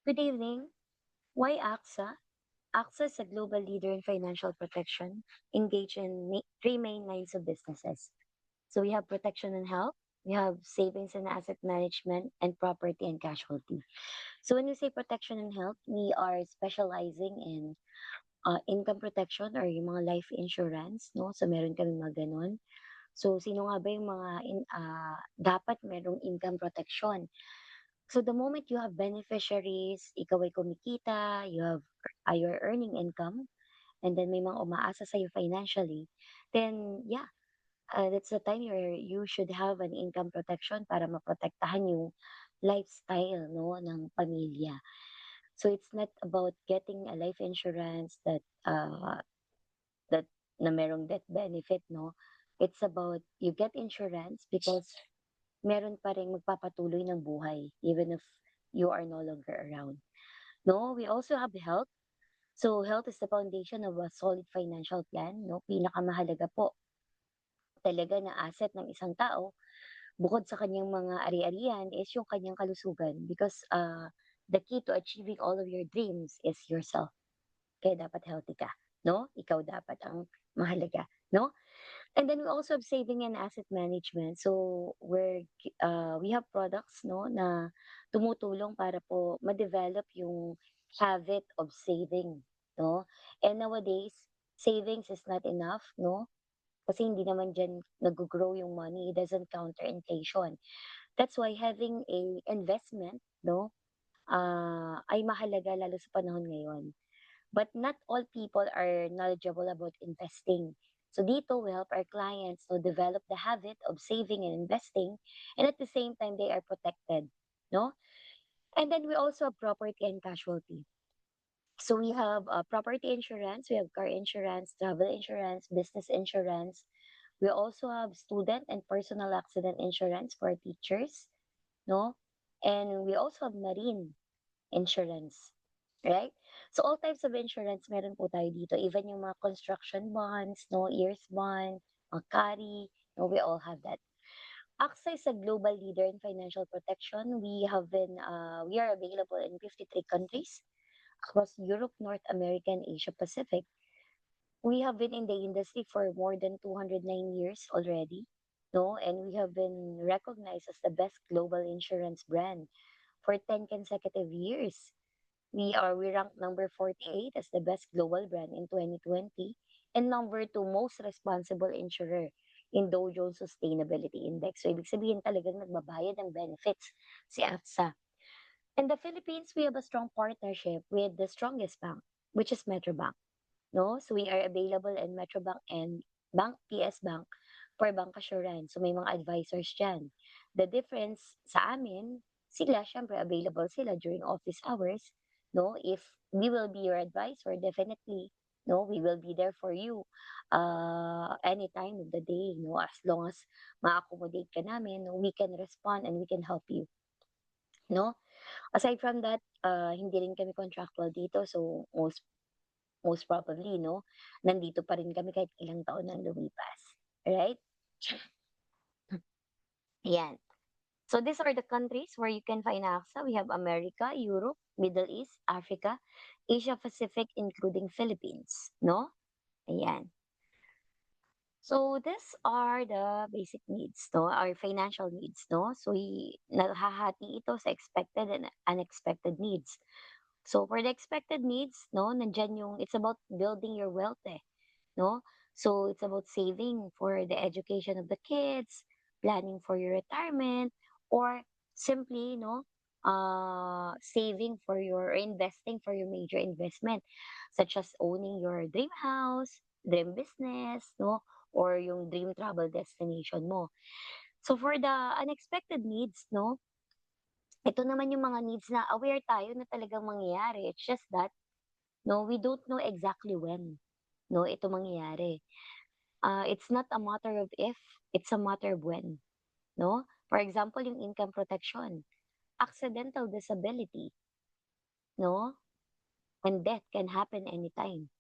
Good evening. Why AXA? AXA is a global leader in financial protection, engaged in three main lines of businesses. So we have protection and health, we have savings and asset management, and property and casualty. So when we say protection and health, we are specializing in income protection or yung mga life insurance, no? So meron kami mga ganun. So sino nga ba yung mga dapat merong income protection? So the moment you have beneficiaries, ikaw ay kumikita, you're earning income, and then may mga umaasa sa'yo financially, then yeah, that's the time you should have an income protection para maprotektahan yung lifestyle, no, ng pamilya. So it's not about getting a life insurance that na merong death benefit, no? It's about you get insurance because meron pa ring magpapatuloy ng buhay even if you are no longer around. No, we also have health. So health is the foundation of a solid financial plan, no? Pinakamahalaga po talaga na asset ng isang tao bukod sa kanyang mga ari-arian is yung kanyang kalusugan because the key to achieving all of your dreams is yourself. Kaya dapat healthy ka, no? Ikaw dapat ang mahalaga, no? And then we also have saving and asset management. So we have products, no, na tumutulong para po ma-develop yung habit of saving, no? And nowadays, savings is not enough, no? Kasi hindi naman diyan nag-grow yung money, it doesn't counter inflation. That's why having a investment, no, ay mahalaga lalo sa panahon ngayon. But not all people are knowledgeable about investing. So dito, we help our clients to develop the habit of saving and investing, and at the same time, they are protected, no? And then we also have property and casualty. So we have property insurance, we have car insurance, travel insurance, business insurance. We also have student and personal accident insurance for teachers, no? And we also have marine insurance, right? So all types of insurance meron po tayo dito. Even yung mga construction bonds, no, years bond, mga CARI, no, we all have that. AXA is a global leader in financial protection. We are available in 53 countries across Europe, North America, and Asia Pacific. We have been in the industry for more than 209 years already, no, and we have been recognized as the best global insurance brand for 10 consecutive years. We ranked number 48 as the best global brand in 2020 and number 2 most responsible insurer in Dow Jones Sustainability Index. So, ibig sabihin talagang nagbabayad ng benefits si AXA. In the Philippines, we have a strong partnership with the strongest bank, which is Metrobank. No? So, we are available in Metrobank and Bank PS Bank for bank assurance. So, may mga advisors dyan. The difference sa amin, sila, syempre, available sila during office hours. No? If we will be your advisor, definitely, no, we will be there for you any time of the day. No? As long as ma-accommodate ka namin, no, we can respond and we can help you. No? Aside from that, hindi rin kami contractual dito. So, most probably, no, nandito pa rin kami kahit ilang taon nang lumipas. Right? Yan. So these are the countries where you can find AXA. We have America, Europe, Middle East, Africa, Asia Pacific, including Philippines. No? Ayan. So these are the basic needs, no? Our financial needs, no? So nahahati ito sa expected and unexpected needs. So for the expected needs, no, nandiyan yung it's about building your wealth, no? So it's about saving for the education of the kids, planning for your retirement, or simply, no, saving for your or investing for your major investment, such as owning your dream house, dream business, no, or yung dream travel destination mo. So for the unexpected needs, no, ito naman yung mga needs na aware tayo na talagang mangyayari. It's just that, no, we don't know exactly when, no, ito mangyayari. It's not a matter of if, it's a matter of when, no? For example, yung income protection, accidental disability, no? And death can happen anytime.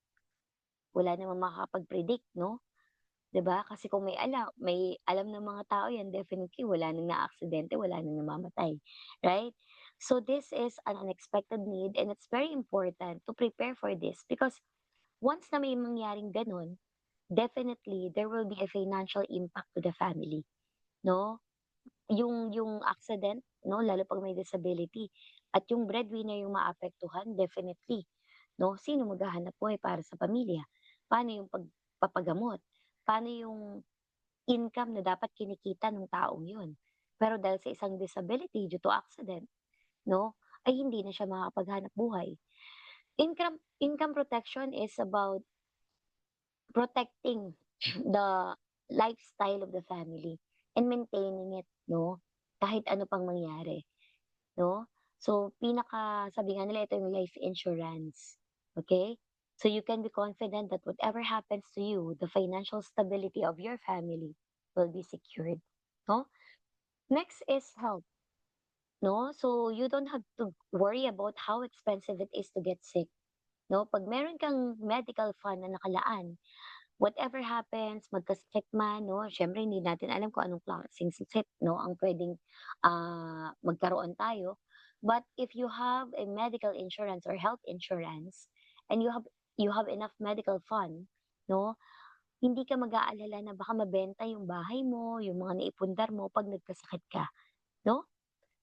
Wala namang makakapag-predict, no? 'Di ba? Kasi kung may alam ng mga tao yan, definitely wala nang naaksidente, wala nang namamatay, right? So this is an unexpected need and it's very important to prepare for this because once na may mangyaring gano'n, definitely there will be a financial impact to the family, 'no? Yung accident 'no, lalo 'pag may disability at yung breadwinner yung maapektuhan definitely, 'no? Sino maghahanap buhay para sa pamilya? Paano yung pagpapagamot? Paano yung income na dapat kinikita nung taong yun? Pero dahil sa isang disability due to accident 'no, ay hindi na siya makakapaghanap buhay. Income protection is about protecting the lifestyle of the family and maintaining it 'no, kahit ano pang mangyari 'no. So, sabi nga nila ito yung life insurance, okay. So, you can be confident that whatever happens to you, the financial stability of your family will be secured 'no. Next is health 'no, so you don't have to worry about how expensive it is to get sick 'no. 'Pag meron kang medical fund na nakalaan, whatever happens, magkasakit man 'no, siyempre hindi natin alam kung anong klaseng sakit 'no, ang puwedeng, magkaroon tayo. But if you have a medical insurance or health insurance and you have enough medical fund 'no, hindi ka mag-aalala na baka mabenta yung bahay mo, yung mga naipundar mo 'pag nagkasakit ka 'no.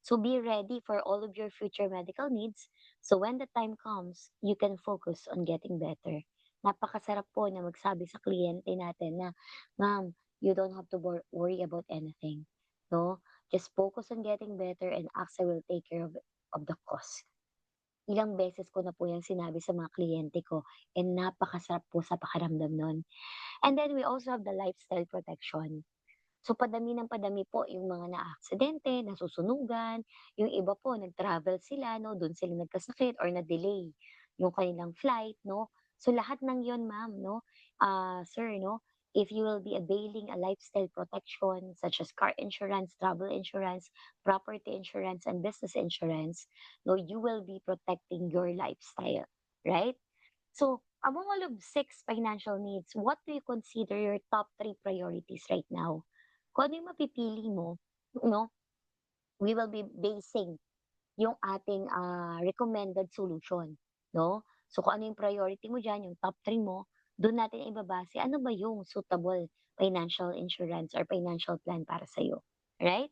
So be ready for all of your future medical needs. So when the time comes, you can focus on getting better. Napakasarap po na magsabi sa kliyente natin na, "Ma'am, you don't have to worry about anything. No? Just focus on getting better and AXA will take care of the cost." Ilang beses ko na po yung sinabi sa mga kliyente ko and napakasarap po sa pakiramdam nun. And then we also have the lifestyle protection. So, padami ng padami po yung mga naaksidente, nasusunugan, yung iba po nag-travel sila 'no, dun sila nagkasakit or na-delay yung kanilang flight 'no. So, lahat ng yon ma'am 'no, sir 'no, if you will be availing a lifestyle protection such as car insurance, travel insurance, property insurance, and business insurance 'no, you will be protecting your lifestyle, right? So, among all of 6 financial needs, what do you consider your top 3 priorities right now? Kung ano yung mapipili mo, 'no, we will be basing yung ating, recommended solution, 'no? So, kung ano yung priority mo diyan, yung top 3 mo, dun natin ibabase ano ba yung suitable financial insurance or financial plan para sa'yo, right?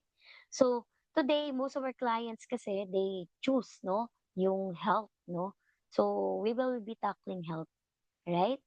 So, today most of our clients kasi they choose 'no, yung health 'no. So, we will be tackling health, right?